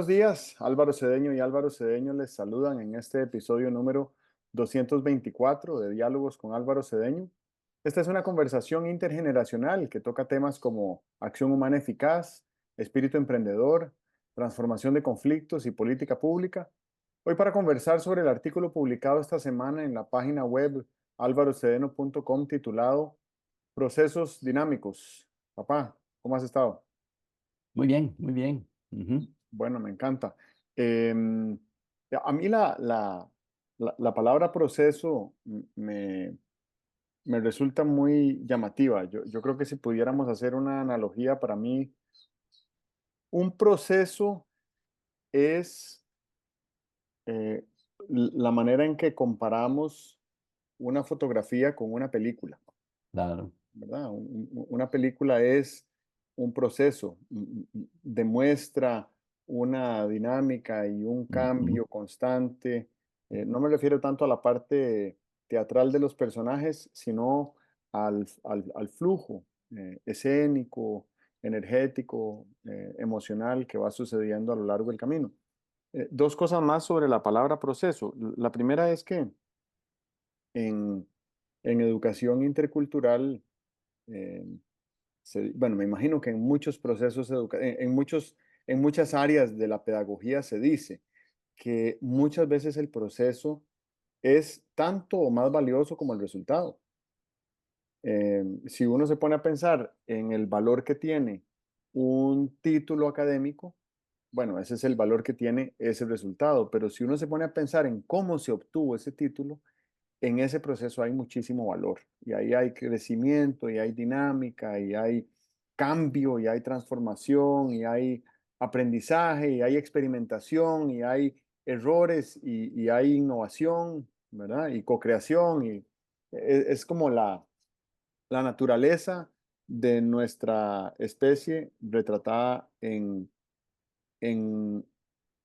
buenos días. Álvaro Cedeño y Álvaro Cedeño les saludan en este episodio número 224 de Diálogos con Álvaro Cedeño. Esta es una conversación intergeneracional que toca temas como acción humana eficaz, espíritu emprendedor, transformación de conflictos y política pública. Hoy para conversar sobre el artículo publicado esta semana en la página web alvarocedeno.com titulado Procesos dinámicos. Papá, ¿cómo has estado? Muy bien, muy bien. Ujú. Bueno, me encanta. Em, a mí la palabra proceso me resulta muy llamativa. Yo creo que si pudiéramos hacer una analogía para mí, un proceso es eh, la manera en que comparamos una fotografía con una película. Claro. ¿Verdad? Una película es un proceso, demuestra una dinámica y un Ujú. cambio constante. No me refiero tanto a la parte teatral de los personajes, sino al flujo escénico, energético, emocional que va sucediendo a lo largo del camino. Dos cosas más sobre la palabra proceso. La primera es que en, en educación intercultural, eh, bueno, me imagino que en muchos procesos en muchas áreas de la pedagogía se dice que muchas veces el proceso es tanto o más valioso como el resultado. Si uno se pone a pensar en el valor que tiene un título académico, bueno, ese es el valor que tiene ese resultado, pero si uno se pone a pensar en cómo se obtuvo ese título, en ese proceso hay muchísimo valor y ahí hay crecimiento y hay dinámica y hay cambio y hay transformación y hay aprendizaje y hay experimentación y hay errores y hay innovación, ¿verdad? Y co-creación y es como la naturaleza de nuestra especie retratada en, en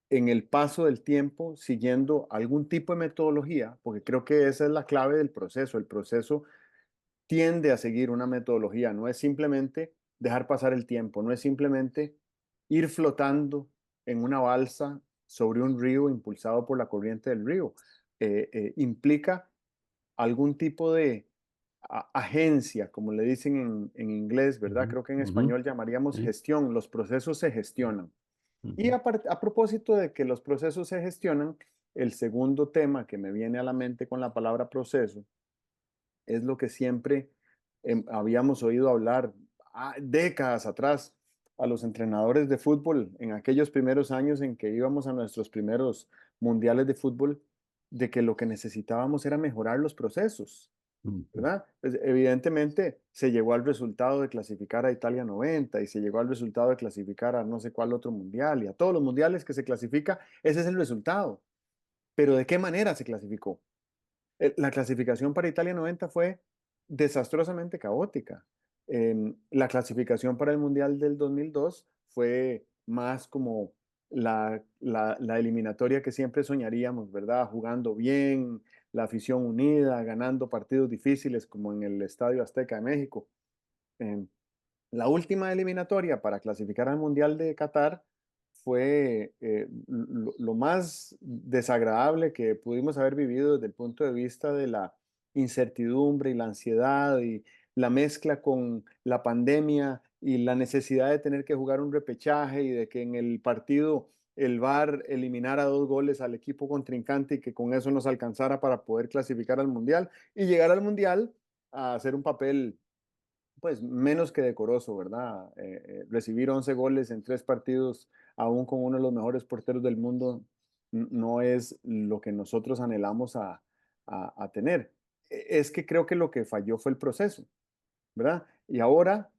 el paso del tiempo siguiendo algún tipo de metodología, porque creo que esa es la clave del proceso. El proceso tiende a seguir una metodología, no es simplemente dejar pasar el tiempo, no es simplemente ir flotando en una balsa sobre un río impulsado por la corriente del río. Implica algún tipo de agencia, como le dicen en inglés, ¿verdad? Ujú, Creo que en ujú. español llamaríamos Sí. gestión. Los procesos se gestionan. Y Ujú. a propósito de que los procesos se gestionan, el segundo tema que me viene a la mente con la palabra proceso es lo que siempre habíamos oído hablar décadas atrás a los entrenadores de fútbol en aquellos primeros años en que íbamos a nuestros primeros mundiales de fútbol, de que lo que necesitábamos era mejorar los procesos. Ujú. ¿Verdad? Pues, evidentemente se llegó al resultado de clasificar a Italia 90 y se llegó al resultado de clasificar a no sé cuál otro mundial y a todos los mundiales que se clasifica, ese es el resultado. Pero ¿de qué manera se clasificó? La clasificación para Italia 90 fue desastrosamente caótica. La clasificación para el Mundial del 2002 fue más como la eliminatoria que siempre soñaríamos, ¿verdad? Jugando bien, la afición unida, ganando partidos difíciles como en el Estadio Azteca de México. Em, la última eliminatoria para clasificar al Mundial de Qatar fue lo más desagradable que pudimos haber vivido desde el punto de vista de la incertidumbre y la ansiedad y la mezcla con la pandemia y la necesidad de tener que jugar un repechaje y de que en el partido el VAR eliminara dos goles al equipo contrincante y que con eso nos alcanzara para poder clasificar al Mundial y llegar al Mundial a hacer un papel pues menos que decoroso, ¿verdad? Recibir 11 goles en tres partidos, aún con uno de los mejores porteros del mundo, no es lo que nosotros anhelamos a tener. Es que creo que lo que falló fue el proceso, ¿verdad? Y ahora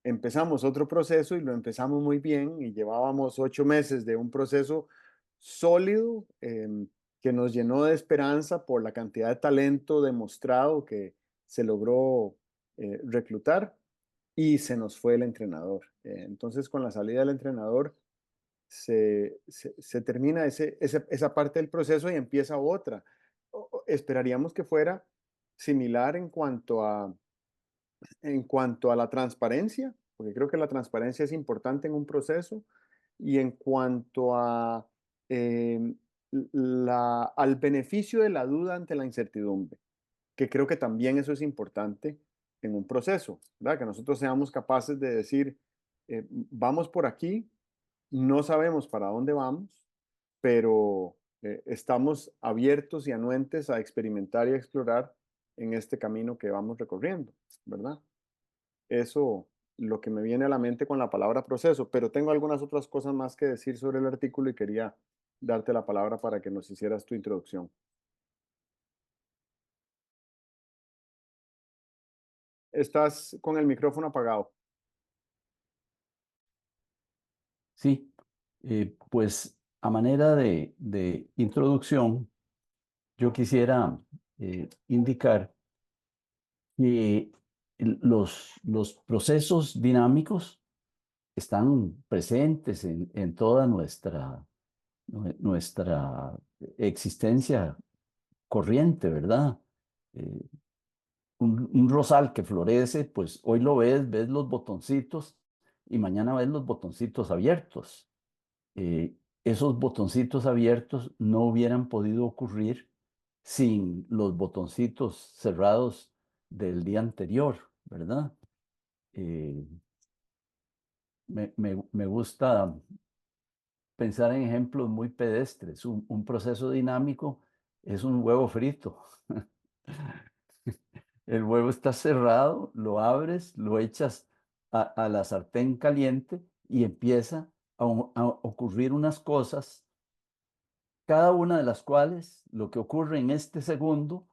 empezamos otro proceso y lo empezamos muy bien y llevábamos 8 meses de un proceso sólido que nos llenó de esperanza por la cantidad de talento demostrado que se logró reclutar y se nos fue el entrenador. Entonces, con la salida del entrenador, se termina esa parte del proceso y empieza otra. Esperaríamos que fuera similar en cuanto a la transparencia, porque creo que la transparencia es importante en un proceso, y en cuanto a al beneficio de la duda ante la incertidumbre, que creo que también eso es importante en un proceso, ¿verdad? Que nosotros seamos capaces de decir, vamos por aquí, no sabemos para dónde vamos, pero estamos abiertos y anuentes a experimentar y a explorar en este camino que vamos recorriendo, ¿verdad? Eso lo que me viene a la mente con la palabra proceso, pero tengo algunas otras cosas más que decir sobre el artículo y quería darte la palabra para que nos hicieras tu introducción. Estás con el micrófono apagado. Sí, pues a manera de introducción, yo quisiera indicar que los procesos dinámicos están presentes en toda nuestra existencia corriente, ¿verdad? Eh, un rosal que florece, pues hoy lo ves los botoncitos y mañana ves los botoncitos abiertos. Esos botoncitos abiertos no hubieran podido ocurrir sin los botoncitos cerrados del día anterior, ¿verdad? Eh, me gusta pensar en ejemplos muy pedestres. Un proceso dinámico es un huevo frito. El huevo está cerrado, lo abres, lo echas a la sartén caliente y empieza a ocurrir unas cosas, cada una de las cuales lo que ocurre en este segundo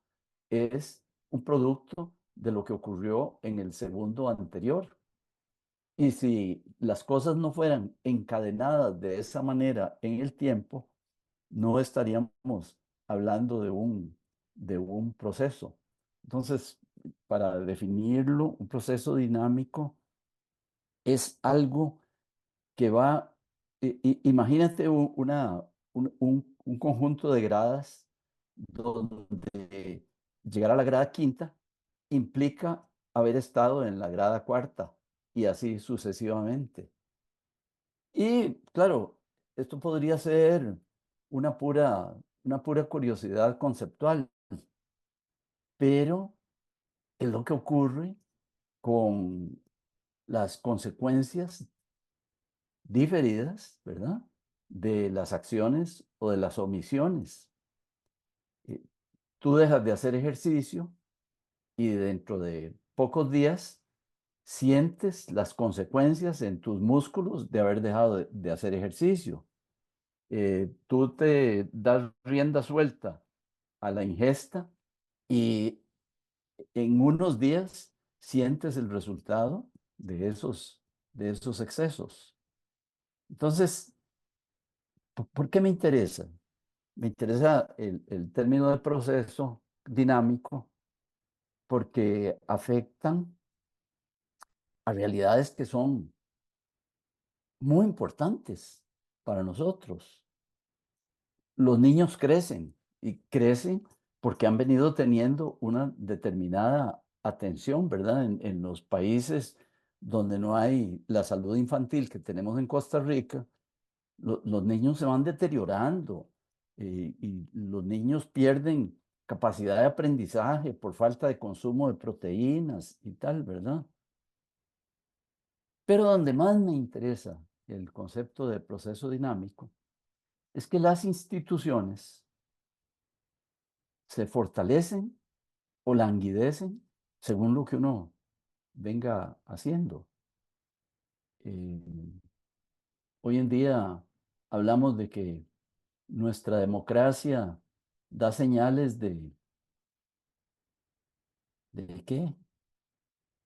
es un producto de lo que ocurrió en el segundo anterior. Y si las cosas no fueran encadenadas de esa manera en el tiempo, no estaríamos hablando de un proceso. Entonces, para definirlo, un proceso dinámico es algo que va, imagínate un conjunto de gradas donde llegar a la grada quinta implica haber estado en la grada cuarta y así sucesivamente. Y claro, esto podría ser una pura, una pura curiosidad conceptual, pero es lo que ocurre con las consecuencias diferidas, ¿verdad? De las acciones o de las omisiones. Eh, Tú dejas de hacer ejercicio y dentro de pocos días sientes las consecuencias en tus músculos de haber dejado de hacer ejercicio. Tú te das rienda suelta a la ingesta y en unos días sientes el resultado de esos excesos. Entonces, ¿por qué me interesa? Me interesa el término de proceso dinámico porque afectan a realidades que son muy importantes para nosotros. Los niños crecen y crecen porque han venido teniendo una determinada atención, ¿verdad? En los países donde no hay la salud infantil que tenemos en Costa Rica, los niños se van deteriorando y los niños pierden capacidad de aprendizaje por falta de consumo de proteínas y tal, ¿verdad? Pero donde más me interesa el concepto de proceso dinámico es que las instituciones se fortalecen o languidecen según lo que uno venga haciendo. Eh, Hoy en día hablamos de que nuestra democracia da señales ¿de qué?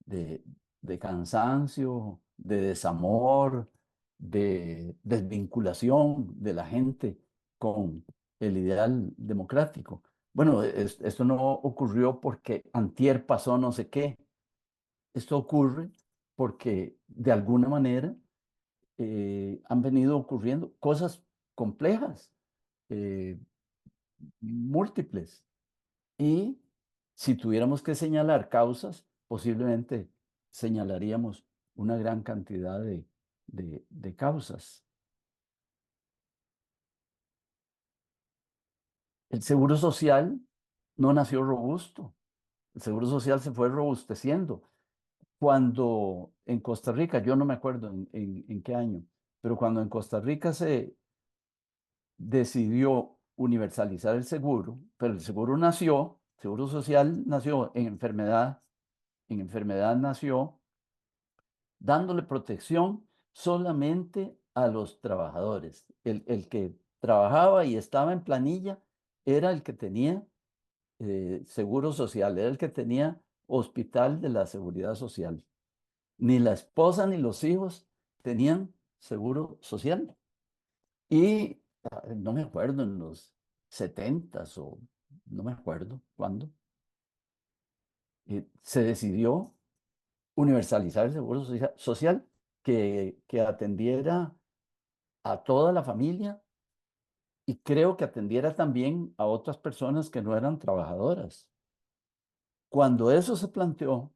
De, de cansancio, de desamor, de desvinculación de la gente con el ideal democrático. Bueno, esto no ocurrió porque antier pasó no sé qué. Esto ocurre porque de alguna manera han venido ocurriendo cosas complejas, eh, múltiples. Y si tuviéramos que señalar causas, posiblemente señalaríamos una gran cantidad de causas. El seguro social no nació robusto. El seguro social se fue robusteciendo. Cuando en Costa Rica, yo no me acuerdo en qué año, pero cuando en Costa Rica se decidió universalizar el seguro, pero el seguro nació, seguro social nació en enfermedad nació dándole protección solamente a los trabajadores. El que trabajaba y estaba en planilla era el que tenía seguro social, era el que tenía hospital de la seguridad social. Ni la esposa ni los hijos tenían seguro social. Y no me acuerdo, en los 70 o no me acuerdo cuándo, se decidió universalizar el seguro social que atendiera a toda la familia y creo que atendiera también a otras personas que no eran trabajadoras. Cuando eso se planteó,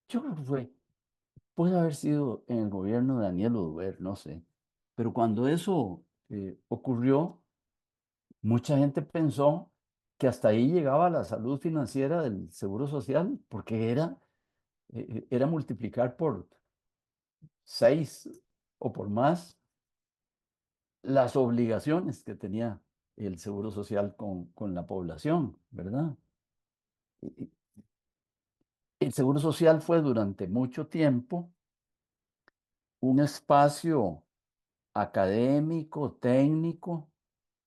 yo creo que puede haber sido en el gobierno de Daniel Oduber, no sé, pero cuando eso ocurrió, mucha gente pensó que hasta ahí llegaba la salud financiera del Seguro Social, porque era multiplicar por 6 o por más las obligaciones que tenía el Seguro Social con la población, ¿verdad? Y el Seguro Social fue durante mucho tiempo un espacio académico, técnico,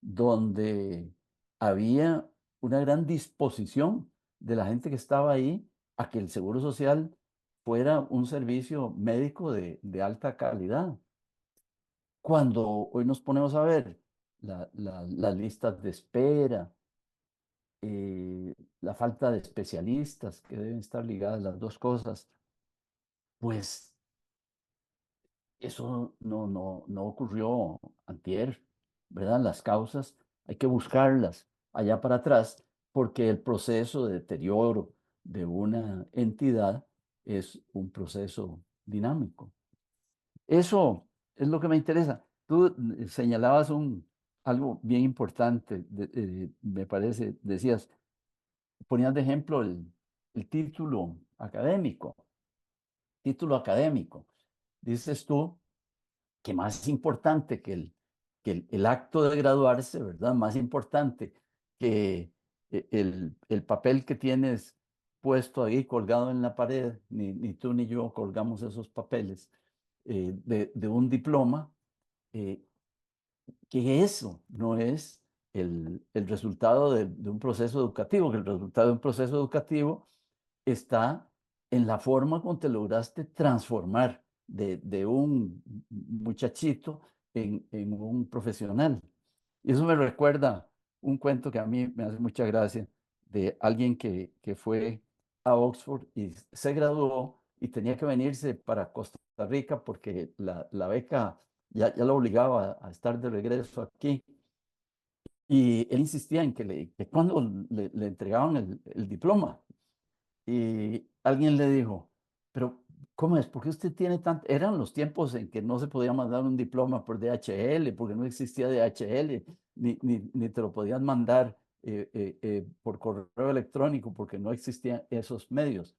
donde había una gran disposición de la gente que estaba ahí a que el Seguro Social fuera un servicio médico de alta calidad. Cuando hoy nos ponemos a ver las listas de espera, la falta de especialistas, que deben estar ligadas las dos cosas, pues eso no ocurrió antier, ¿verdad? Las causas hay que buscarlas allá para atrás porque el proceso de deterioro de una entidad es un proceso dinámico. Eso es lo que me interesa. Tú señalabas algo bien importante, me parece, decías, ponías de ejemplo el título académico. Dices tú que más importante que el acto de graduarse, ¿verdad? Más importante que el papel que tienes puesto ahí colgado en la pared, ni tú ni yo colgamos esos papeles de un diploma, eh, que eso no es el resultado de un proceso educativo, que el resultado de un proceso educativo está en la forma como te lograste transformar de un muchachito en un profesional. Y eso me recuerda un cuento que a mí me hace mucha gracia de alguien que fue a Oxford y se graduó y tenía que venirse para Costa Rica porque la beca ya lo obligaba a estar de regreso aquí. Y él insistía en que cuando le entregaban el diploma, y alguien le dijo, pero ¿cómo es? ¿Por qué usted tiene tanto? Eran los tiempos en que no se podía mandar un diploma por DHL, porque no existía DHL, ni te lo podían mandar por correo electrónico, porque no existían esos medios.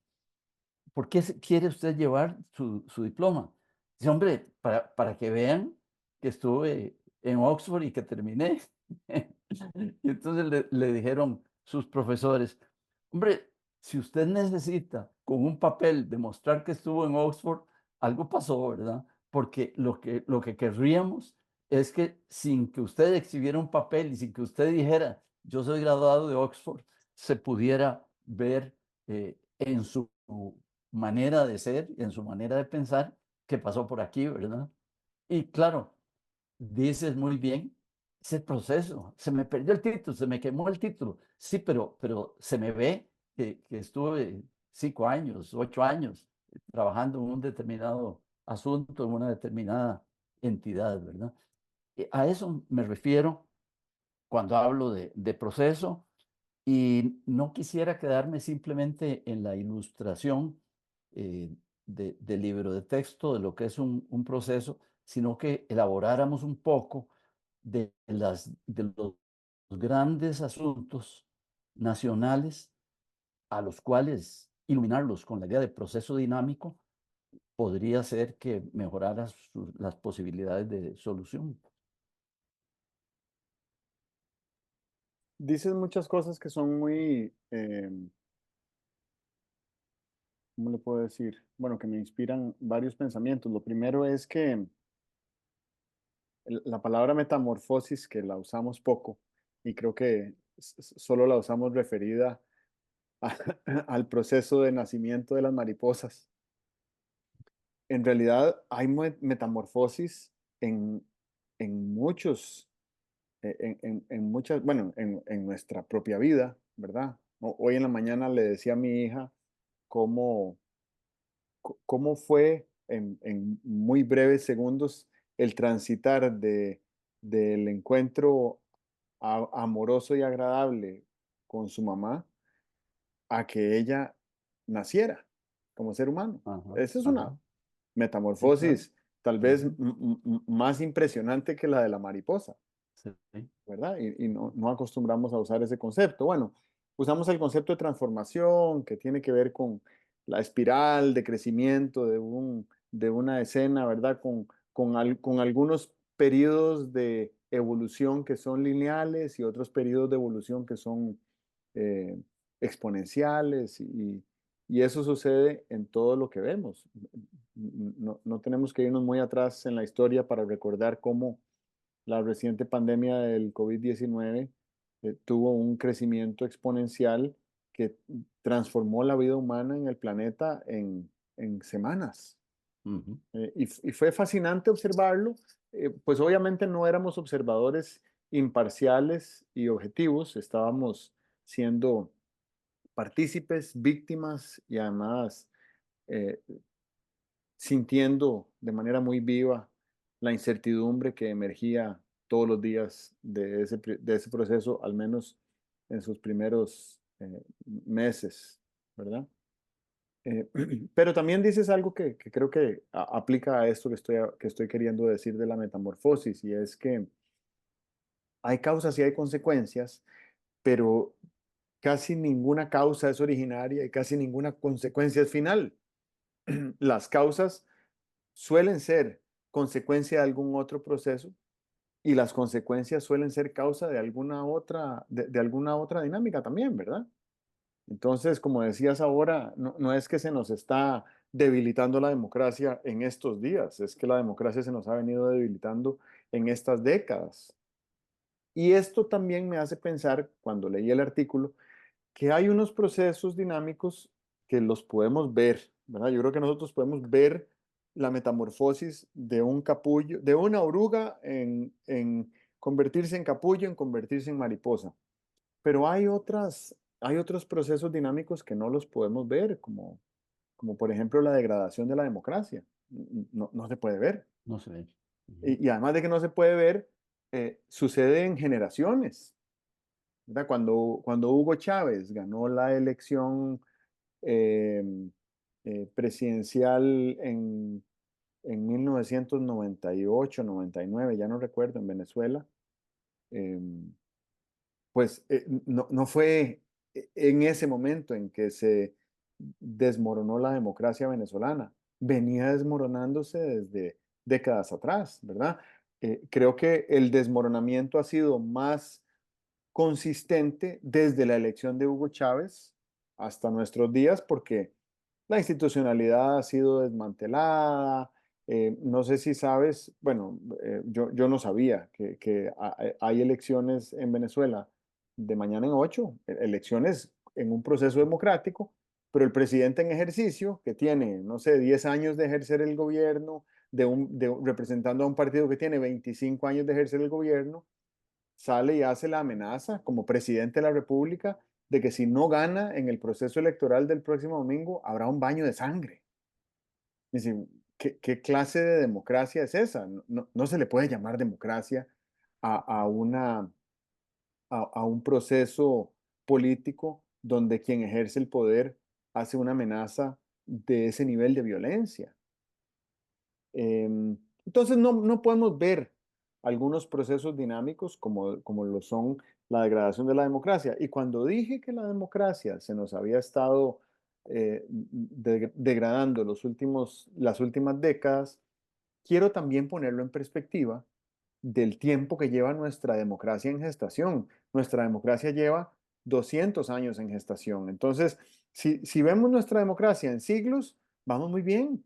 ¿Por qué quiere usted llevar su diploma? Dice, hombre, para que vean que estuve en Oxford y que terminé. Y entonces le dijeron sus profesores, hombre, si usted necesita con un papel demostrar que estuvo en Oxford, algo pasó, ¿verdad? Porque lo que querríamos es que sin que usted exhibiera un papel y sin que usted dijera, yo soy graduado de Oxford, se pudiera ver en su manera de ser, en su manera de pensar, que pasó por aquí, ¿verdad? Y claro, dices muy bien, ese proceso, se me perdió el título, se me quemó el título. Sí, pero se me ve que estuve 5 años, 8 años trabajando en un determinado asunto, en una determinada entidad, ¿verdad? A eso me refiero cuando hablo de proceso y no quisiera quedarme simplemente en la ilustración del libro de texto, de lo que es un proceso, sino que elaboráramos un poco de los grandes asuntos nacionales a los cuales iluminarlos con la idea de proceso dinámico podría ser que mejorara las posibilidades de solución. Dices muchas cosas que son muy, ¿cómo le puedo decir? Bueno, que me inspiran varios pensamientos. Lo primero es que la palabra metamorfosis, que la usamos poco, y creo que solo la usamos referida a- al proceso de nacimiento de las mariposas. En realidad hay metamorfosis en, en muchos, en muchas, bueno, en nuestra propia vida, ¿verdad? Hoy en la mañana le decía a mi hija cómo, cómo fue en muy breves segundos el transitar del encuentro amoroso y agradable con su mamá a que ella naciera como ser humano. Ajá, Esa es una ajá, sí, claro. metamorfosis tal vez Ujú, más impresionante que la de la mariposa, sí, ¿verdad? Y no acostumbramos a usar ese concepto. Bueno, usamos el concepto de transformación que tiene que ver con la espiral de crecimiento de una escena, ¿verdad? Con algunos periodos de evolución que son lineales y otros periodos de evolución que son eh, exponenciales y eso sucede en todo lo que vemos. No tenemos que irnos muy atrás en la historia para recordar cómo la reciente pandemia del COVID-19 tuvo un crecimiento exponencial que transformó la vida humana en el planeta en semanas. ujú, Y fue fascinante observarlo. Pues obviamente no éramos observadores imparciales y objetivos, estábamos siendo partícipes, víctimas y además eh, sintiendo de manera muy viva la incertidumbre que emergía todos los días de ese proceso, al menos en sus primeros meses, ¿verdad? Eh, pero también dices algo que creo que aplica a esto que estoy queriendo decir de la metamorfosis, y es que hay causas y hay consecuencias, pero casi ninguna causa es originaria y casi ninguna consecuencia es final. Las causas suelen ser consecuencia de algún otro proceso y las consecuencias suelen ser causa de alguna otra dinámica también, ¿verdad? Entonces, como decías ahora, no es que se nos está debilitando la democracia en estos días, es que la democracia se nos ha venido debilitando en estas décadas. Y esto también me hace pensar, cuando leí el artículo, que hay unos procesos dinámicos que los podemos ver, ¿verdad? Yo creo que nosotros podemos ver la metamorfosis de un capullo, de una oruga en convertirse en capullo, en convertirse en mariposa. Pero hay otros procesos dinámicos que no los podemos ver, como por ejemplo la degradación de la democracia. No se puede ver. no sé. Ujú, Y además de que no se puede ver, sucede en generaciones. ¿Verdad? Cuando Hugo Chávez ganó la elección eh, presidencial en 1998, 99, ya no recuerdo, en Venezuela, eh, pues no fue en ese momento en que se desmoronó la democracia venezolana, venía desmoronándose desde décadas atrás, ¿verdad? Creo que el desmoronamiento ha sido más consistente desde la elección de Hugo Chávez hasta nuestros días porque la institucionalidad ha sido desmantelada. No sé si sabes, bueno, yo no sabía que hay elecciones en Venezuela de mañana en 8, elecciones en un proceso democrático, pero el presidente en ejercicio, que tiene, no sé, 10 años de ejercer el gobierno, representando a un partido que tiene 25 años de ejercer el gobierno, sale y hace la amenaza como presidente de la República de que si no gana en el proceso electoral del próximo domingo, habrá un baño de sangre. Es decir, ¿qué clase de democracia es esa? No se le puede llamar democracia a, a una, a un proceso político donde quien ejerce el poder hace una amenaza de ese nivel de violencia. Entonces no podemos ver algunos procesos dinámicos como lo son la degradación de la democracia. Y cuando dije que la democracia se nos había estado degradando las últimas décadas, quiero también ponerlo en perspectiva del tiempo que lleva nuestra democracia en gestación. Nuestra democracia lleva 200 años en gestación. Entonces, si vemos nuestra democracia en siglos, vamos muy bien.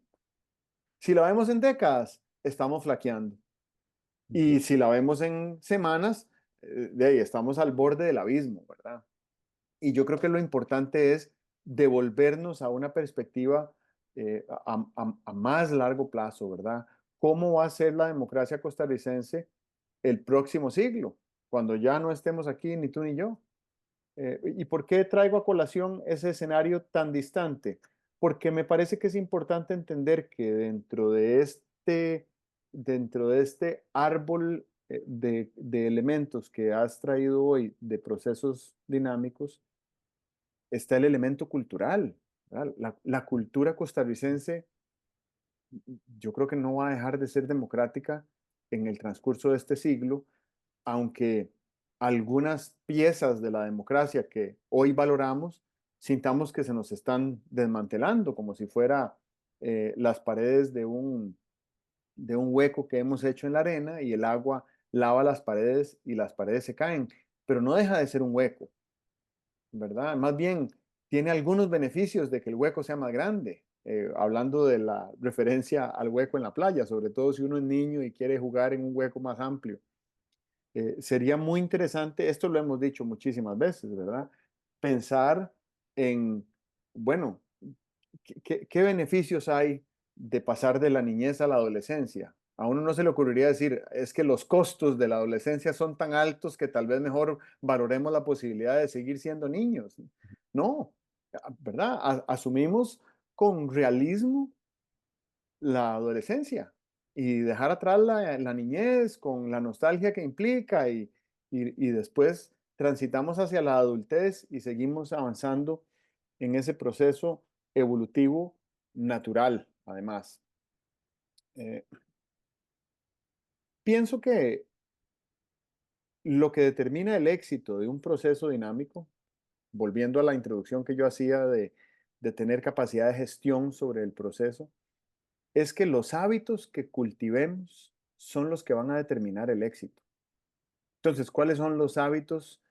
Si la vemos en décadas, estamos flaqueando. Y si la vemos en semanas, de ahí estamos al borde del abismo, ¿verdad? Y yo creo que lo importante es devolvernos a una perspectiva a más largo plazo, ¿verdad? ¿Cómo va a ser la democracia costarricense el próximo siglo, cuando ya no estemos aquí ni tú ni yo? ¿Y por qué traigo a colación ese escenario tan distante? Porque me parece que es importante entender que dentro de este árbol de elementos que has traído hoy, de procesos dinámicos, está el elemento cultural, ¿verdad? La cultura costarricense, yo creo que no va a dejar de ser democrática en el transcurso de este siglo, aunque algunas piezas de la democracia que hoy valoramos sintamos que se nos están desmantelando, como si fuera las paredes de un hueco que hemos hecho en la arena y el agua lava las paredes y las paredes se caen, pero no deja de ser un hueco, ¿verdad? Más bien tiene algunos beneficios de que el hueco sea más grande, hablando de la referencia al hueco en la playa, sobre todo si uno es niño y quiere jugar en un hueco más amplio. Sería muy interesante, esto lo hemos dicho muchísimas veces, ¿verdad? Pensar en, bueno, ¿qué beneficios hay de pasar de la niñez a la adolescencia? A uno no se le ocurriría decir, es que los costos de la adolescencia son tan altos que tal vez mejor valoremos la posibilidad de seguir siendo niños. No, ¿verdad? Asumimos con realismo la adolescencia y dejar atrás la niñez con la nostalgia que implica y después transitamos hacia la adultez y seguimos avanzando en ese proceso evolutivo natural, además. Eh, Pienso que lo que determina el éxito de un proceso dinámico, volviendo a la introducción que yo hacía de tener capacidad de gestión sobre el proceso, es que los hábitos que cultivemos son los que van a determinar el éxito. Entonces, ¿cuáles son los hábitos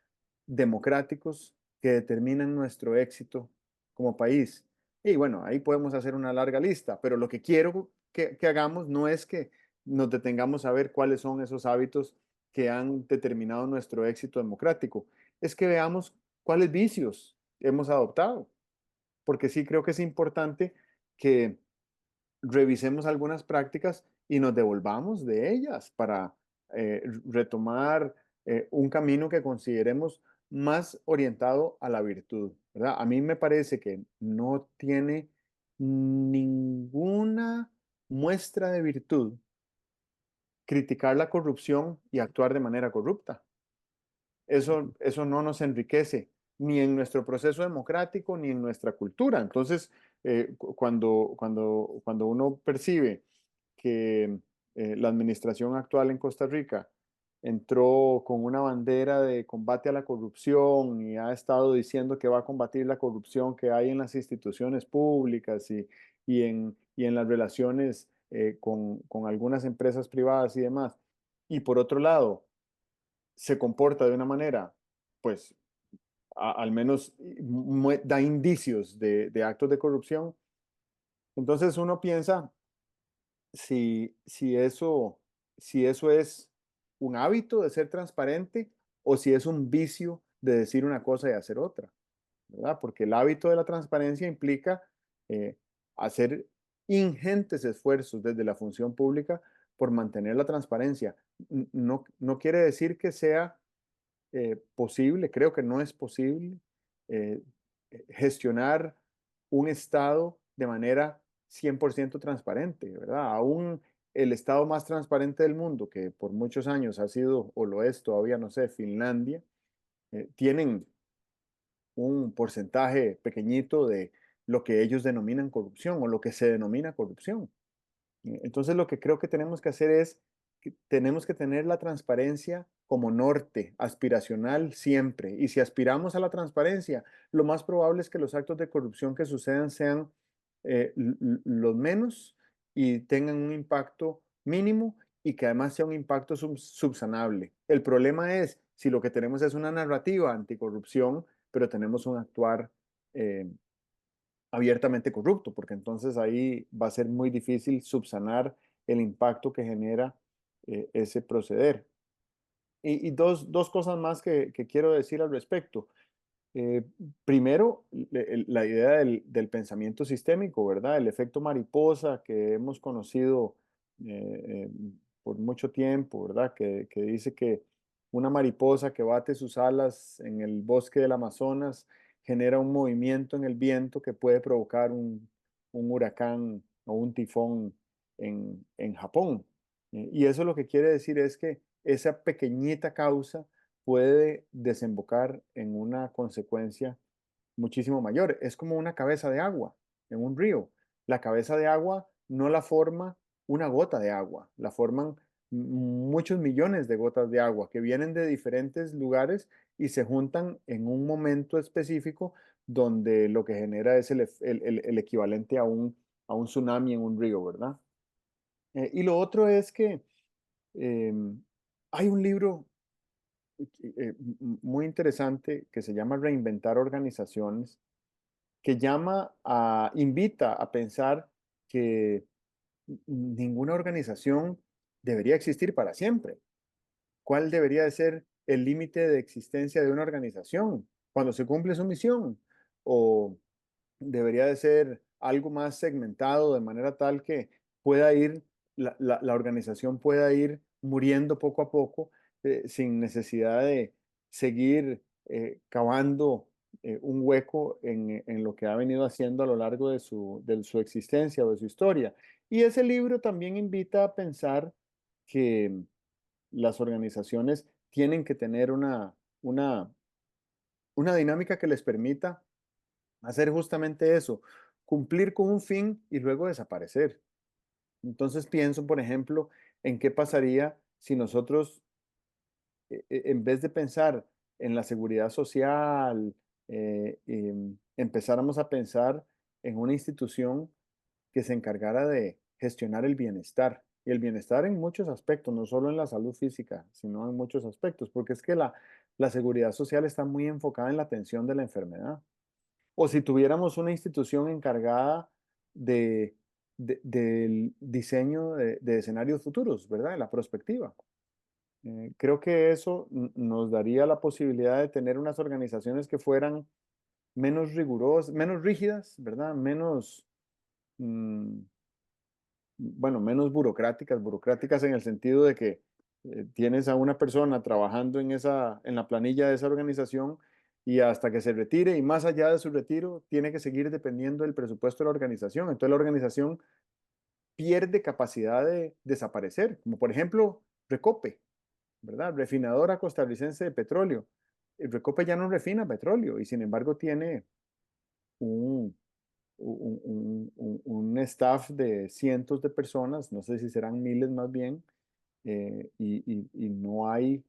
democráticos que determinan nuestro éxito como país? Y bueno, ahí podemos hacer una larga lista, pero lo que quiero que hagamos no es que nos detengamos a ver cuáles son esos hábitos que han determinado nuestro éxito democrático, es que veamos cuáles vicios hemos adoptado, porque sí creo que es importante que revisemos algunas prácticas y nos devolvamos de ellas para retomar un camino que consideremos más orientado a la virtud, ¿verdad? A mí me parece que no tiene ninguna muestra de virtud criticar la corrupción y actuar de manera corrupta. Eso no nos enriquece ni en nuestro proceso democrático ni en nuestra cultura. Entonces, cuando uno percibe que la administración actual en Costa Rica entró con una bandera de combate a la corrupción y ha estado diciendo que va a combatir la corrupción que hay en las instituciones públicas y en las relaciones con algunas empresas privadas y demás. Y por otro lado, se comporta de una manera, pues, al menos da indicios de actos de corrupción. Entonces uno piensa si eso es un hábito de ser transparente o si es un vicio de decir una cosa y hacer otra, ¿verdad? Porque el hábito de la transparencia implica eh, hacer ingentes esfuerzos desde la función pública por mantener la transparencia. No quiere decir que sea posible, creo que no es posible eh, gestionar un Estado de manera 100% transparente, ¿verdad? Aún el Estado más transparente del mundo, que por muchos años ha sido, o lo es todavía, no sé, Finlandia, tienen un porcentaje pequeñito de lo que ellos denominan corrupción o lo que se denomina corrupción. Entonces lo que creo que tenemos que hacer es tenemos que tener la transparencia como norte, aspiracional siempre. Y si aspiramos a la transparencia, lo más probable es que los actos de corrupción que sucedan sean los menos y tengan un impacto mínimo y que además sea un impacto subsanable. El problema es si lo que tenemos es una narrativa anticorrupción, pero tenemos un actuar eh, abiertamente corrupto, porque entonces ahí va a ser muy difícil subsanar el impacto que genera ese proceder. Y dos cosas más que quiero decir al respecto. Eh, Primero, la idea del pensamiento sistémico, ¿verdad? El efecto mariposa que hemos conocido por mucho tiempo, ¿verdad? Que dice que una mariposa que bate sus alas en el bosque del Amazonas genera un movimiento en el viento que puede provocar un huracán o un tifón en Japón. Y eso lo que quiere decir es que esa pequeñita causa puede desembocar en una consecuencia muchísimo mayor. Es como una cabeza de agua en un río. La cabeza de agua no la forma una gota de agua, la forman muchos millones de gotas de agua que vienen de diferentes lugares y se juntan en un momento específico donde lo que genera es el equivalente a un tsunami en un río, ¿verdad? Y lo otro es que eh, hay un libro muy interesante que se llama Reinventar Organizaciones, que invita a pensar que ninguna organización debería existir para siempre. ¿Cuál debería de ser el límite de existencia de una organización cuando se cumple su misión? ¿O debería de ser algo más segmentado de manera tal que pueda ir, la organización pueda ir muriendo poco a poco sin necesidad de seguir cavando un hueco en lo que ha venido haciendo a lo largo de su existencia o de su historia? Y ese libro también invita a pensar que las organizaciones tienen que tener una dinámica que les permita hacer justamente eso, cumplir con un fin y luego desaparecer. Entonces pienso, por ejemplo, en qué pasaría si nosotros, en vez de pensar en la seguridad social, empezáramos a pensar en una institución que se encargara de gestionar el bienestar. Y el bienestar en muchos aspectos, no solo en la salud física, sino en muchos aspectos, porque es que la seguridad social está muy enfocada en la atención de la enfermedad. O si tuviéramos una institución encargada de, del diseño de escenarios futuros, ¿verdad? De la prospectiva. Creo que eso nos daría la posibilidad de tener unas organizaciones que fueran menos rigurosas, menos rígidas, ¿verdad? Menos, mm, bueno, menos burocráticas en el sentido de que tienes a una persona trabajando en la planilla de esa organización y hasta que se retire y más allá de su retiro tiene que seguir dependiendo del presupuesto de la organización. Entonces la organización pierde capacidad de desaparecer, como por ejemplo Recope, ¿verdad? Refinadora costarricense de petróleo. El Recope ya no refina petróleo y sin embargo tiene un, un staff de cientos de personas, no sé si serán miles más bien, y no hay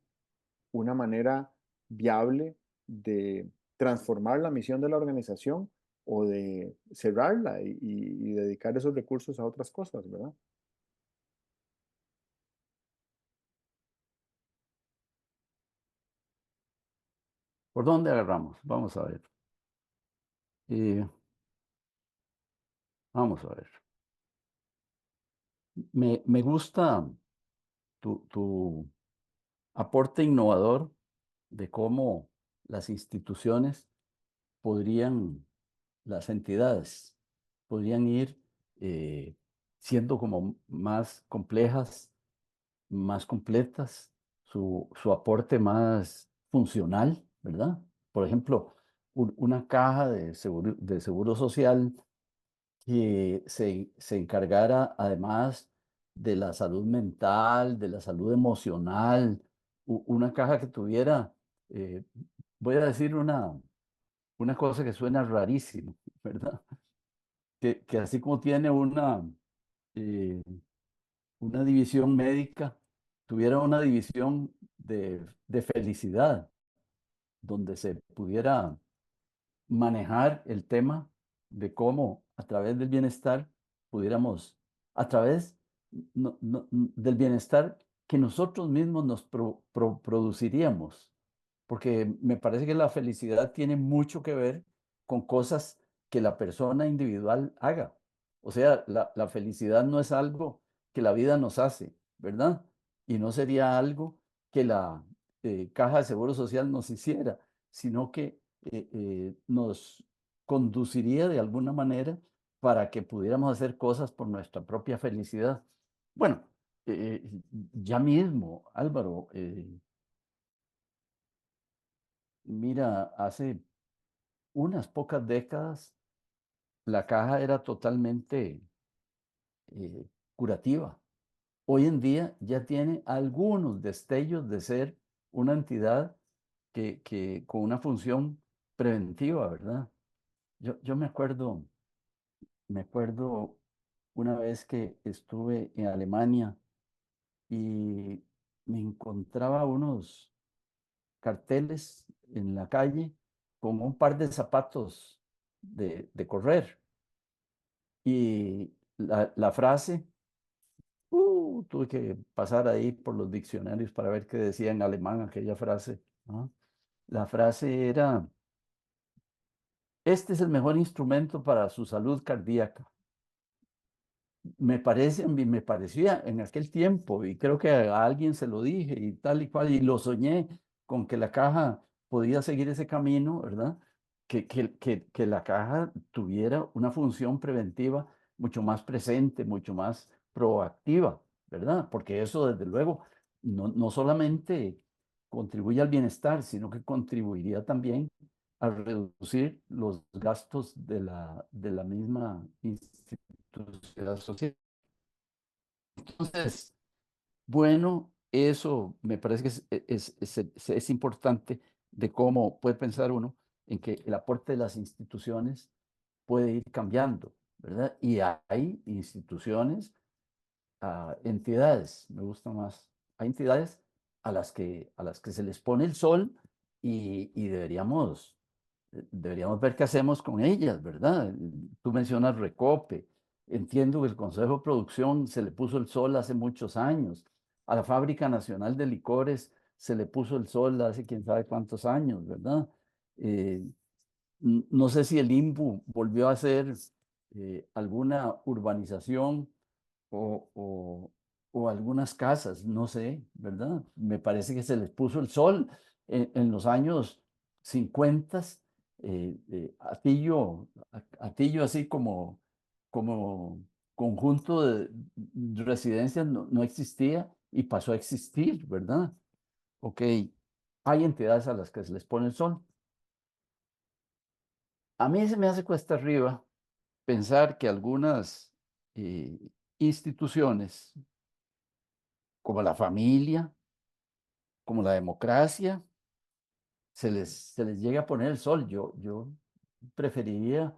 una manera viable de transformar la misión de la organización o de cerrarla y dedicar esos recursos a otras cosas, ¿verdad? ¿Por dónde agarramos? Vamos a ver. Eh, Vamos a ver. Me gusta tu aporte innovador de cómo las instituciones podrían, las entidades, podrían ir eh, siendo como más complejas, más completas, su aporte más funcional, ¿verdad? Por ejemplo, una caja de seguro social que se encargara además de la salud mental, de la salud emocional, una caja que tuviera, eh, voy a decir una cosa que suena rarísimo, ¿verdad? Que así como tiene eh, una división médica, tuviera una división de felicidad, donde se pudiera manejar el tema de cómo a través del bienestar pudiéramos, a través del bienestar que nosotros mismos nos produciríamos, porque me parece que la felicidad tiene mucho que ver con cosas que la persona individual haga. O sea, la felicidad no es algo que la vida nos hace, ¿verdad? Y no sería algo que la Caja de Seguro Social nos hiciera, sino que nos conduciría de alguna manera para que pudiéramos hacer cosas por nuestra propia felicidad. Bueno, ya mismo, Álvaro, mira, hace unas pocas décadas la caja era totalmente curativa. Hoy en día ya tiene algunos destellos de ser una entidad con una función preventiva, ¿verdad? Yo me acuerdo una vez que estuve en Alemania y me encontraba unos carteles en la calle con un par de zapatos de correr. Y la frase, tuve que pasar ahí por los diccionarios para ver qué decía en alemán aquella frase, ¿no? La frase era, este es el mejor instrumento para su salud cardíaca. Me parecía en aquel tiempo, y creo que a alguien se lo dije y tal y cual, y lo soñé con que la caja podía seguir ese camino, ¿verdad? Que la caja tuviera una función preventiva mucho más presente, mucho más proactiva, ¿verdad? Porque eso, desde luego, no solamente contribuye al bienestar, sino que contribuiría también a reducir los gastos de la misma institución social. Entonces, bueno, eso me parece que es importante de cómo puede pensar uno en que el aporte de las instituciones puede ir cambiando, ¿verdad? Y hay instituciones, entidades, me gusta más, hay entidades a las que se les pone el sol y deberíamos ver qué hacemos con ellas, ¿verdad? Tú mencionas Recope. Entiendo que el Consejo de Producción se le puso el sol hace muchos años. A la Fábrica Nacional de Licores se le puso el sol hace quién sabe cuántos años, ¿verdad? Eh, no sé si el INBU volvió a hacer alguna urbanización o, o- o algunas casas, no sé, ¿verdad? Me parece que se les puso el sol en los años 50. Atillo así como conjunto de residencias no existía y pasó a existir, ¿verdad? Ok, hay entidades a las que se les pone el sol. A mí se me hace cuesta arriba pensar que algunas eh, instituciones, como la familia, como la democracia, se les llega a poner el sol. Yo preferiría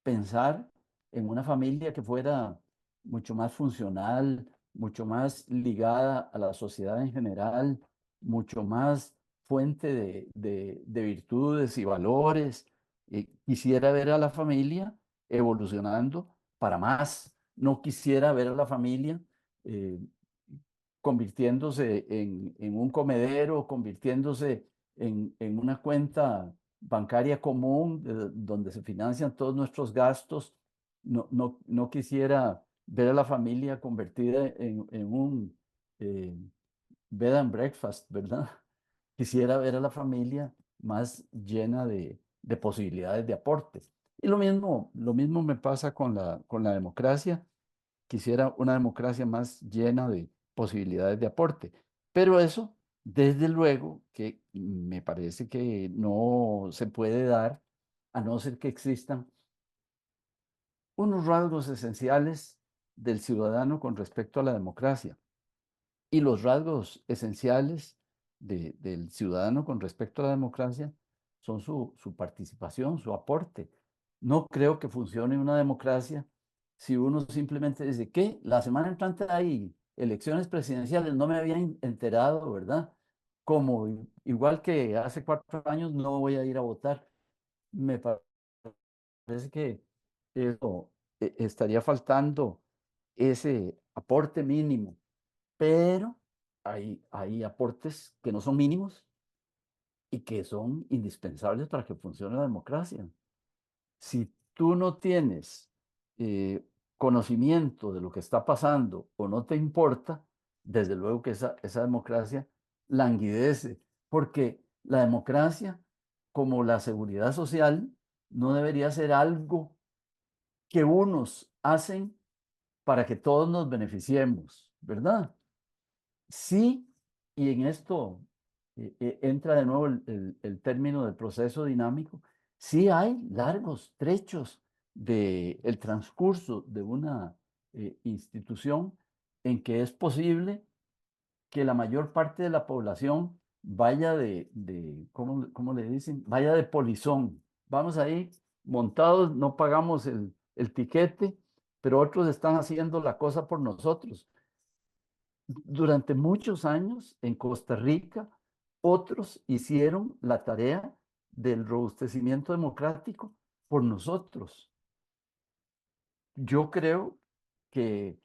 pensar en una familia que fuera mucho más funcional, mucho más ligada a la sociedad en general, mucho más fuente de virtudes y valores. Quisiera ver a la familia evolucionando para más. No quisiera ver a la familia eh, convirtiéndose en un comedero, convirtiéndose en una cuenta bancaria común donde se financian todos nuestros gastos. No quisiera ver a la familia convertida en un eh, bed and breakfast, ¿verdad? Quisiera ver a la familia más llena de posibilidades de aporte. Y lo mismo me pasa con la democracia. Quisiera una democracia más llena de posibilidades de aporte. Pero eso, desde luego, que me parece que no se puede dar a no ser que existan unos rasgos esenciales del ciudadano con respecto a la democracia. Y los rasgos esenciales del ciudadano con respecto a la democracia son su participación, su aporte. No creo que funcione una democracia si uno simplemente dice que la semana entrante hay elecciones presidenciales, no me había enterado, ¿verdad? Como igual que hace 4 años no voy a ir a votar. Me parece que eso, estaría faltando ese aporte mínimo, pero hay aportes que no son mínimos y que son indispensables para que funcione la democracia. Si tú no tienes eh, conocimiento de lo que está pasando o no te importa, desde luego que esa democracia languidece, porque la democracia, como la seguridad social, no debería ser algo que unos hacen para que todos nos beneficiemos, ¿verdad? Sí, y en esto entra de nuevo el término del proceso dinámico. Sí hay largos trechos del transcurso de una institución en que es posible que la mayor parte de la población vaya ¿cómo le dicen? Vaya de polizón. Vamos ahí montados, no pagamos el tiquete, pero otros están haciendo la cosa por nosotros. Durante muchos años en Costa Rica, otros hicieron la tarea del robustecimiento democrático por nosotros. Yo creo que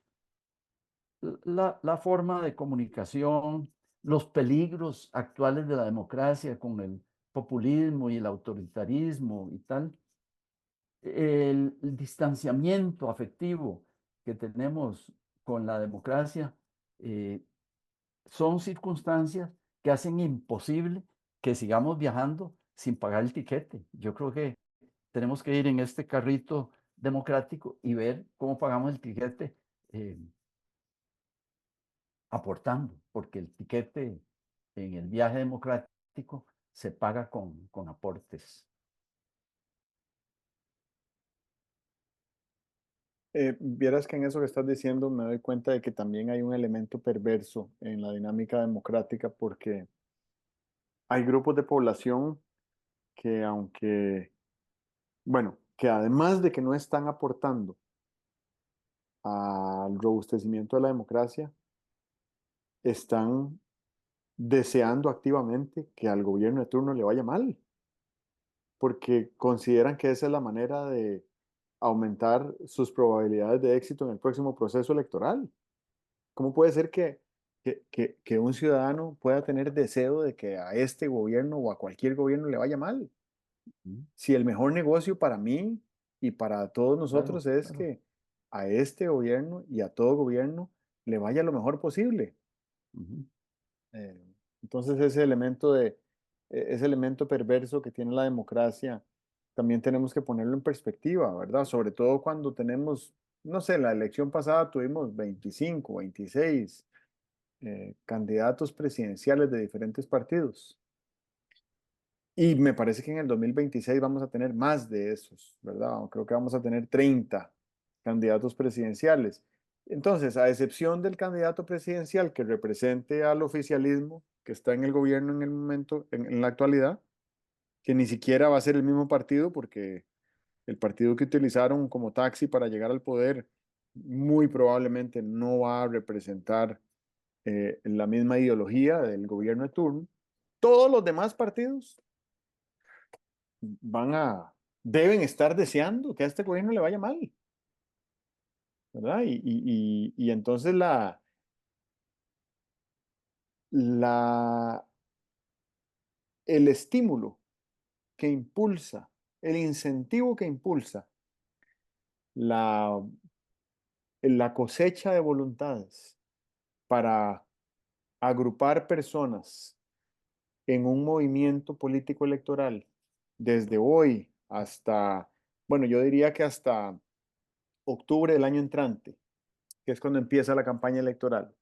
la forma de comunicación, los peligros actuales de la democracia con el populismo y el autoritarismo y tal, el distanciamiento afectivo que tenemos con la democracia, eh, son circunstancias que hacen imposible que sigamos viajando sin pagar el tiquete. Yo creo que tenemos que ir en este carrito democrático y ver cómo pagamos el tiquete eh, aportando, porque el tiquete en el viaje democrático se paga con aportes. Vieras que en eso que estás diciendo me doy cuenta de que también hay un elemento perverso en la dinámica democrática porque hay grupos de población que aunque, bueno, que además de que no están aportando al robustecimiento de la democracia, están deseando activamente que al gobierno de turno le vaya mal, porque consideran que esa es la manera de aumentar sus probabilidades de éxito en el próximo proceso electoral. ¿Cómo puede ser que un ciudadano pueda tener deseo de que a este gobierno o a cualquier gobierno le vaya mal? Ujú. Si el mejor negocio para mí y para todos nosotros Claro, es claro. que a este gobierno y a todo gobierno le vaya lo mejor posible. Ujú, Eh, entonces ese elemento perverso que tiene la democracia, también tenemos que ponerlo en perspectiva, ¿verdad? Sobre todo cuando tenemos, no sé, la elección pasada tuvimos 25, 26 candidatos presidenciales de diferentes partidos. Y me parece que en el 2026 vamos a tener más de esos, ¿verdad? Creo que vamos a tener 30 candidatos presidenciales. Entonces, a excepción del candidato presidencial que represente al oficialismo que está en el gobierno en el momento, en la actualidad, que ni siquiera va a ser el mismo partido porque el partido que utilizaron como taxi para llegar al poder muy probablemente no va a representar la misma ideología del gobierno de turno. Todos los demás partidos van a, deben estar deseando que a este gobierno le vaya mal, ¿verdad? Y entonces la, el estímulo que impulsa, el incentivo que impulsa la, la cosecha de voluntades para agrupar personas en un movimiento político electoral desde hoy hasta, bueno, yo diría que hasta octubre del año entrante, que es cuando empieza la campaña electoral.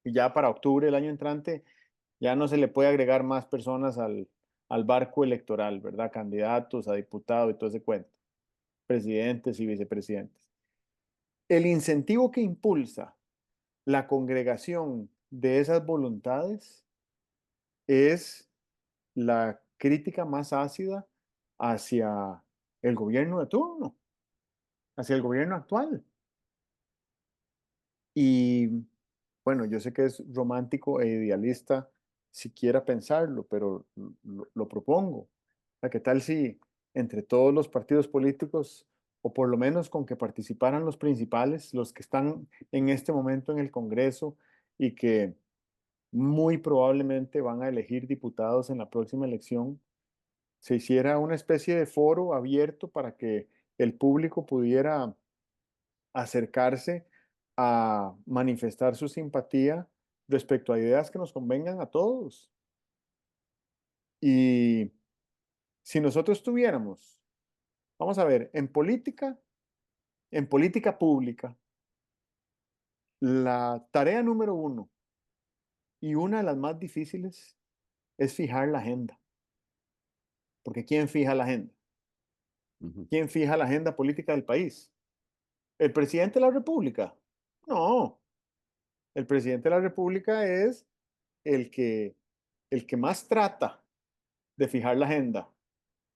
Y ya para octubre del año entrante ya no se le puede agregar más personas al barco electoral, ¿verdad? Candidatos a diputados y todo ese cuento, presidentes y vicepresidentes. El incentivo que impulsa la congregación de esas voluntades es la crítica más ácida hacia el gobierno de turno, hacia el gobierno actual. Y Bueno, yo sé que es romántico e idealista siquiera pensarlo, pero lo propongo. O sea, ¿qué tal si entre todos los partidos políticos, o por lo menos con que participaran los principales, los que están en este momento en el Congreso y que muy probablemente van a elegir diputados en la próxima elección, se hiciera una especie de foro abierto para que el público pudiera acercarse a manifestar su simpatía respecto a ideas que nos convengan a todos? Y si nosotros tuviéramos, vamos a ver, en política pública, la tarea número uno y una de las más difíciles es fijar la agenda. Porque ¿quién fija la agenda? Ujú. ¿Quién fija la agenda política del país? ¿El presidente de la República? No, el presidente de la República es el que, el que más trata de fijar la agenda,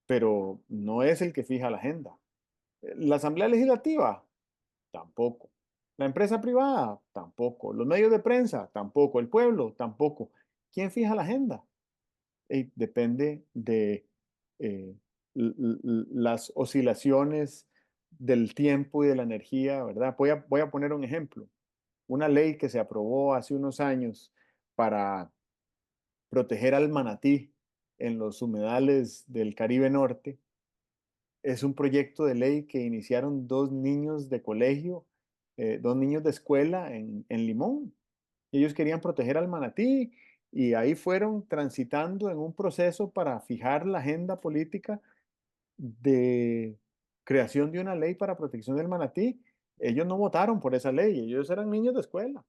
pero no es el que fija la agenda. La Asamblea Legislativa, tampoco. La empresa privada, tampoco. Los medios de prensa, tampoco. El pueblo, tampoco. ¿Quién fija la agenda? Depende de eh, las oscilaciones del tiempo y de la energía, ¿verdad? Voy a poner un ejemplo. Una ley que se aprobó hace unos años para proteger al manatí en los humedales del Caribe Norte. Es un proyecto de ley que iniciaron dos niños de colegio, dos niños de escuela en Limón. Ellos querían proteger al manatí y ahí fueron transitando en un proceso para fijar la agenda política de creación de una ley para protección del manatí. Ellos no votaron por esa ley, ellos eran niños de escuela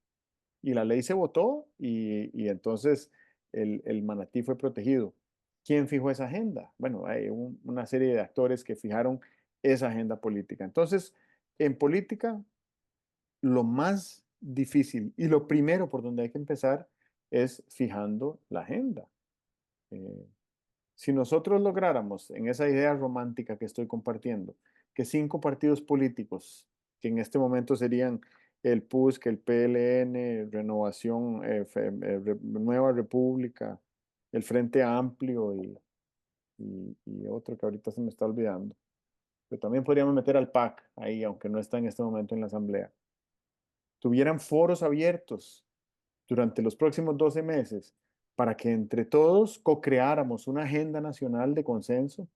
y la ley se votó y entonces el manatí fue protegido. ¿Quién fijó esa agenda? Bueno, hay una serie de actores que fijaron esa agenda política. Entonces, en política, lo más difícil y lo primero por donde hay que empezar es fijando la agenda. Eh, si nosotros lográramos, en esa idea romántica que estoy compartiendo, que 5 partidos políticos, que en este momento serían el PUSC, el PLN, Renovación, Nueva República, el Frente Amplio y otro que ahorita se me está olvidando, pero también podríamos meter al PAC ahí, aunque no está en este momento en la Asamblea, tuvieran foros abiertos durante los próximos 12 meses para que entre todos co-creáramos una agenda nacional de consenso.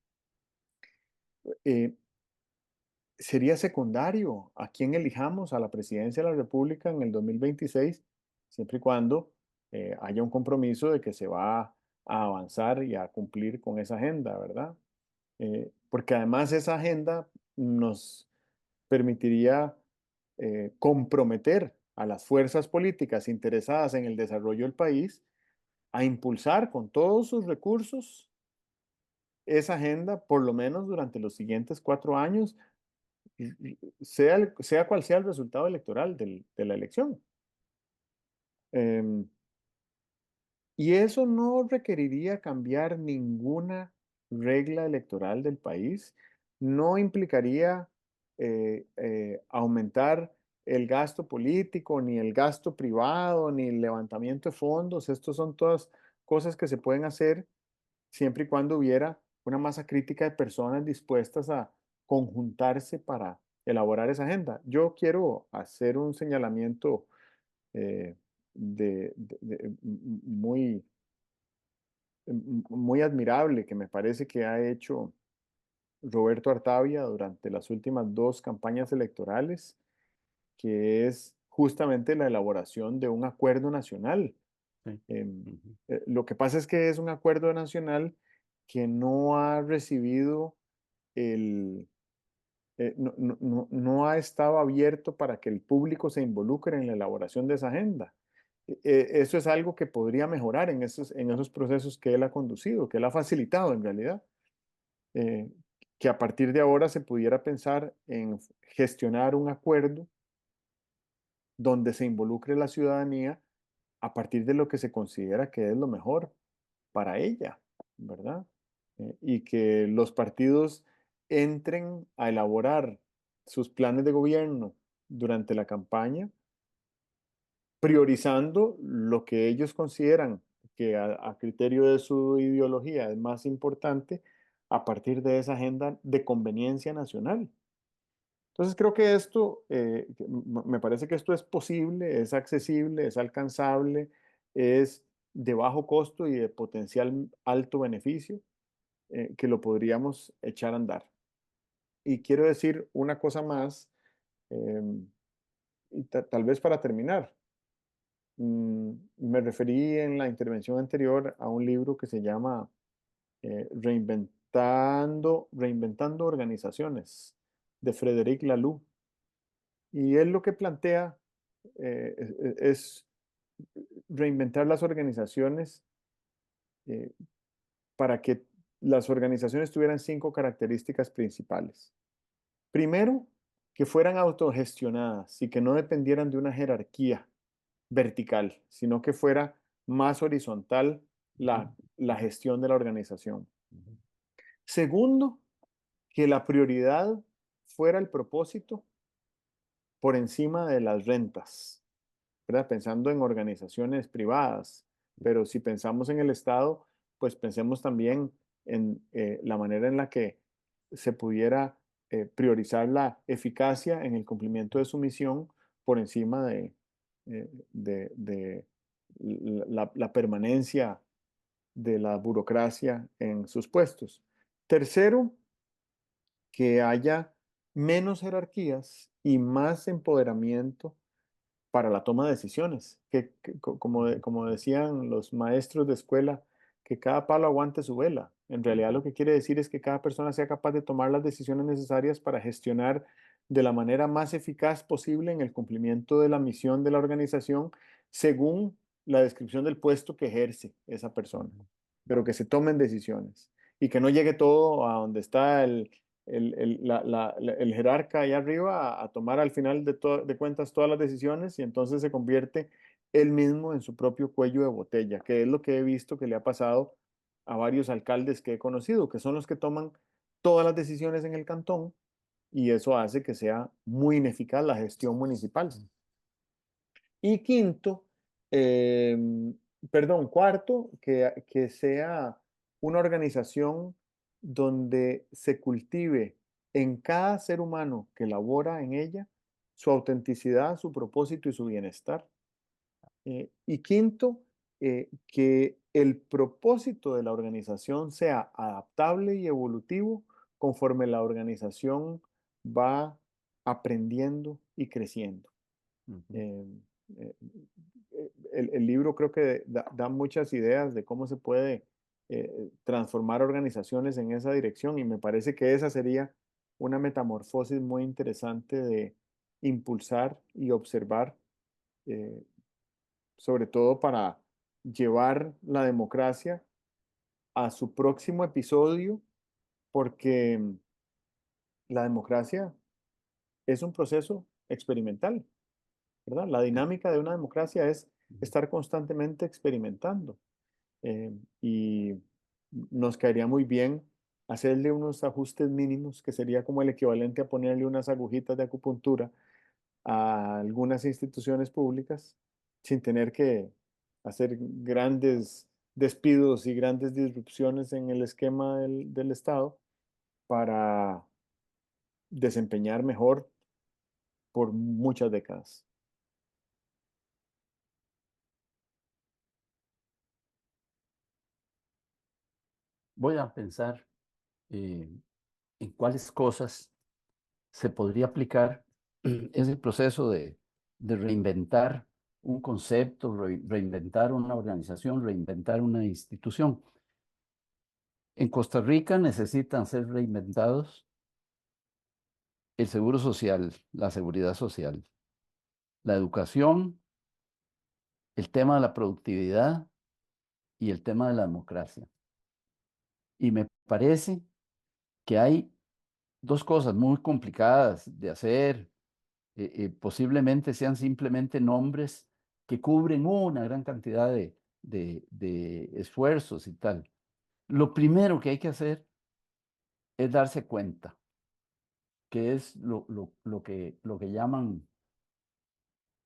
eh, Sería secundario a quién elijamos a la presidencia de la República en el 2026, siempre y cuando haya un compromiso de que se va a avanzar y a cumplir con esa agenda, ¿verdad? Porque además esa agenda nos permitiría comprometer a las fuerzas políticas interesadas en el desarrollo del país a impulsar con todos sus recursos esa agenda, por lo menos durante los siguientes 4 años, sea cual sea el resultado electoral de la elección. Em, y eso no requeriría cambiar ninguna regla electoral del país, no implicaría aumentar el gasto político, ni el gasto privado, ni el levantamiento de fondos. Estos son todas cosas que se pueden hacer siempre y cuando hubiera una masa crítica de personas dispuestas a conjuntarse para elaborar esa agenda. Yo quiero hacer un señalamiento eh, muy, muy admirable que me parece que ha hecho Roberto Artavia durante las últimas 2 campañas electorales, que es justamente la elaboración de un acuerdo nacional. Sí. Em, Ujú. lo que pasa es que es un acuerdo nacional que no ha recibido el, no ha estado abierto para que el público se involucre en la elaboración de esa agenda. Eso es algo que podría mejorar en esos procesos que él ha conducido, que él ha facilitado en realidad. Eh, que a partir de ahora se pudiera pensar en gestionar un acuerdo donde se involucre la ciudadanía a partir de lo que se considera que es lo mejor para ella, ¿verdad? Y que los partidos entren a elaborar sus planes de gobierno durante la campaña priorizando lo que ellos consideran que a criterio de su ideología es más importante a partir de esa agenda de conveniencia nacional. Entonces creo que esto, me parece que esto es posible, es accesible, es alcanzable, es de bajo costo y de potencial alto beneficio, que lo podríamos echar a andar. Y quiero decir una cosa más, y tal vez para terminar. Me referí en la intervención anterior a un libro que se llama Reinventando Organizaciones, de Frederic Laloux. Y él lo que plantea es reinventar las organizaciones eh, para que las organizaciones tuvieran 5 características principales. Primero, que fueran autogestionadas y que no dependieran de una jerarquía vertical, sino que fuera más horizontal la gestión de la organización. Segundo, que la prioridad fuera el propósito por encima de las rentas, ¿verdad? Pensando en organizaciones privadas, pero si pensamos en el Estado, pues pensemos también en la manera en la que se pudiera priorizar la eficacia en el cumplimiento de su misión por encima de la permanencia de la burocracia en sus puestos. Tercero, que haya menos jerarquías y más empoderamiento para la toma de decisiones, como decían los maestros de escuela, que cada palo aguante su vela. En realidad lo que quiere decir es que cada persona sea capaz de tomar las decisiones necesarias para gestionar de la manera más eficaz posible en el cumplimiento de la misión de la organización según la descripción del puesto que ejerce esa persona, pero que se tomen decisiones y que no llegue todo a donde está el jerarca allá arriba a tomar al final de cuentas todas las decisiones y entonces se convierte él mismo en su propio cuello de botella, que es lo que he visto que le ha pasado a varios alcaldes que he conocido, que son los que toman todas las decisiones en el cantón y eso hace que sea muy ineficaz la gestión municipal. Y quinto, eh, cuarto, que sea una organización donde se cultive en cada ser humano que labora en ella su autenticidad, su propósito y su bienestar. Y quinto, que el propósito de la organización sea adaptable y evolutivo conforme la organización va aprendiendo y creciendo. Eh, eh, el libro creo que da muchas ideas de cómo se puede transformar organizaciones en esa dirección y me parece que esa sería una metamorfosis muy interesante de impulsar y observar, eh, sobre todo para llevar la democracia a su próximo episodio, porque la democracia es un proceso experimental, ¿verdad? La dinámica de una democracia es estar constantemente experimentando. Y nos caería muy bien hacerle unos ajustes mínimos, que sería como el equivalente a ponerle unas agujitas de acupuntura a algunas instituciones públicas sin tener que hacer grandes despidos y grandes disrupciones en el esquema del Estado para desempeñar mejor por muchas décadas. Voy a pensar en cuáles cosas se podría aplicar ese proceso de reinventar un concepto, reinventar una organización, reinventar una institución. En Costa Rica necesitan ser reinventados el seguro social, la seguridad social, la educación, el tema de la productividad y el tema de la democracia. Y me parece que hay dos cosas muy complicadas de hacer, posiblemente sean simplemente nombres que cubren una gran cantidad de esfuerzos y tal. Lo primero que hay que hacer es darse cuenta, que es lo que llaman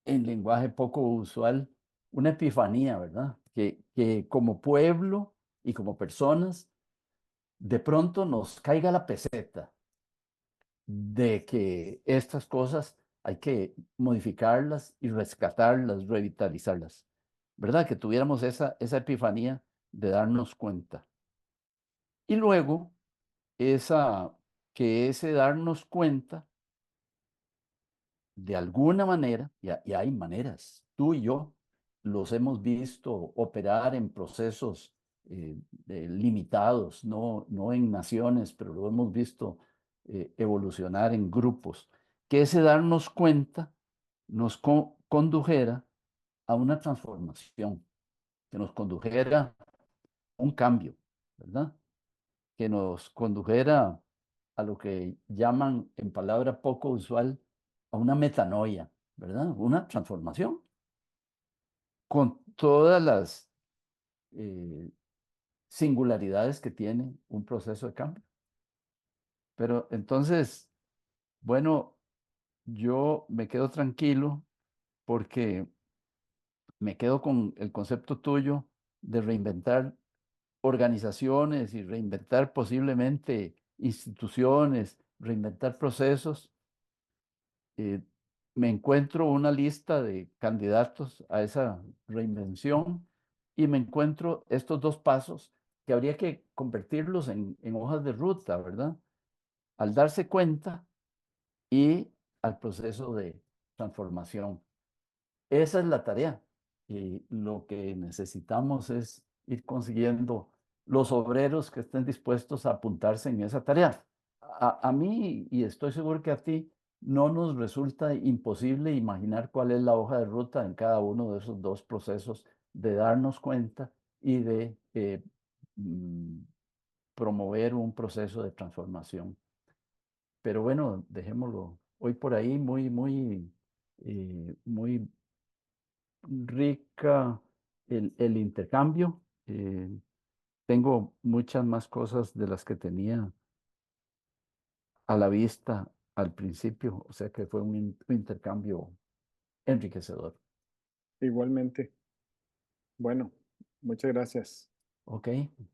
en lenguaje poco usual, una epifanía, ¿verdad? Que como pueblo y como personas, de pronto nos caiga la peseta de que estas cosas hay que modificarlas y rescatarlas, revitalizarlas, ¿verdad? Que tuviéramos esa epifanía de darnos cuenta. Y luego, esa, que ese darnos cuenta, de alguna manera, y hay maneras, tú y yo los hemos visto operar en procesos limitados, no en naciones, pero lo hemos visto evolucionar en grupos, que ese darnos cuenta nos condujera a una transformación, que nos condujera a un cambio, ¿verdad? Que nos condujera a lo que llaman, en palabra poco usual, a una metanoia, ¿verdad? Una transformación con todas las eh, singularidades que tiene un proceso de cambio. Pero entonces, bueno, yo me quedo tranquilo porque me quedo con el concepto tuyo de reinventar organizaciones y reinventar posiblemente instituciones, reinventar procesos. eh, Me encuentro una lista de candidatos a esa reinvención y me encuentro estos dos pasos que habría que convertirlos en hojas de ruta, ¿verdad? Al darse cuenta y al proceso de transformación. Esa es la tarea. Y lo que necesitamos es ir consiguiendo los obreros que estén dispuestos a apuntarse en esa tarea. A mí, y estoy seguro que a ti, no nos resulta imposible imaginar cuál es la hoja de ruta en cada uno de esos dos procesos de darnos cuenta y de mm, promover un proceso de transformación. Pero bueno, dejémoslo hoy por ahí muy rica el intercambio. Tengo muchas más cosas de las que tenía a la vista al principio, o sea que fue un intercambio enriquecedor. Igualmente. Bueno, muchas gracias. Ok,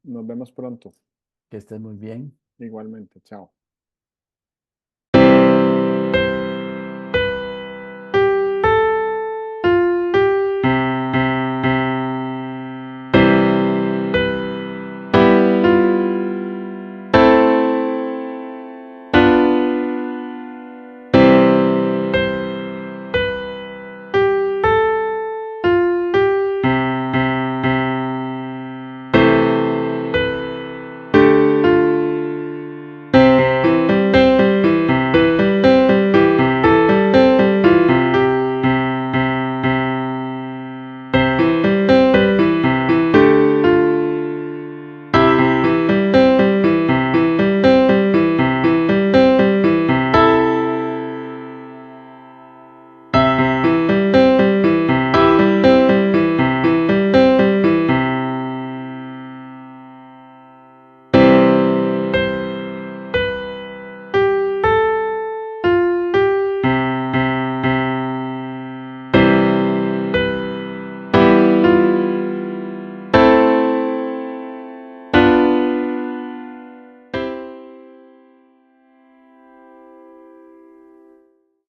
Nos vemos pronto. que estés muy bien. Igualmente. Chao.